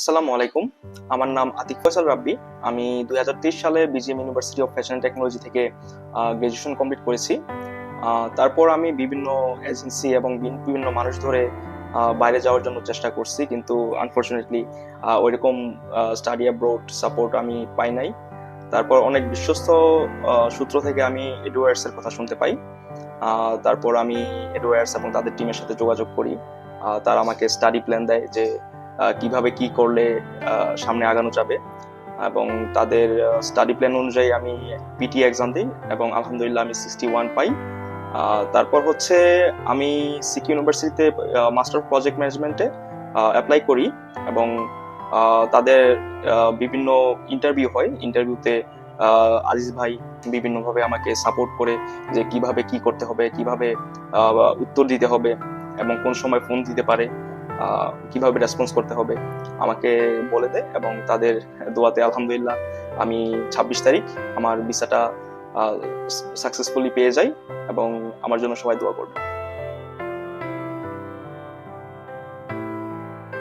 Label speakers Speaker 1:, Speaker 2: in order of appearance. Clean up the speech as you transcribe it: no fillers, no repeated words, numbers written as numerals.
Speaker 1: আসসালামু আলাইকুম। আমার নাম আতিক ফয়সাল রাব্বি। আমি 2023 সালে BGM university of fashion technology থেকে গ্রাজুয়েশন কমপ্লিট করেছি। তারপর আমি বিভিন্ন এজেন্সি এবং বিভিন্ন মানুষ ধরে বাইরে যাওয়ার জন্য চেষ্টা করছি, কিন্তু আনফরচুনেটলি ওইরকম স্টাডি অ্যাব্রোড সাপোর্ট আমি পাই নাই। তারপর অনেক বিশ্বস্ত সূত্র থেকে আমি এডুয়ার্স এর কথা শুনতে পাই। তারপর আমি এডুয়ার্স এবং তাদের টিমের সাথে যোগাযোগ করি। তারা আমাকে স্টাডি প্ল্যান দেয় যে কিভাবে কি করলে সামনে আগানো যাবে, এবং তাদের স্টাডি প্ল্যান অনুযায়ী আমি পিটি এক্সাম দিই এবং আলহামদুলিল্লাহ আমি 61 পাই। তারপর হচ্ছে আমি সিকি ইউনিভার্সিটিতে মাস্টার অফ প্রজেক্ট ম্যানেজমেন্টে অ্যাপ্লাই করি, এবং তাদের বিভিন্ন ইন্টারভিউ হয়। ইন্টারভিউতে আজিজ ভাই বিভিন্নভাবে আমাকে সাপোর্ট করে যে কিভাবে কি করতে হবে, কিভাবে উত্তর দিতে হবে, এবং কোন সময় ফোন দিতে পারে, কিভাবে রেসপন্স করতে হবে আমাকে বলে দেয়। এবং তাদের দোয়াতে আলহামদুলিল্লাহ আমি 26 তারিখ আমার ভিসাটা সাকসেসফুলি পেয়ে যাই, এবং আমার জন্য সবাই দোয়া করবে।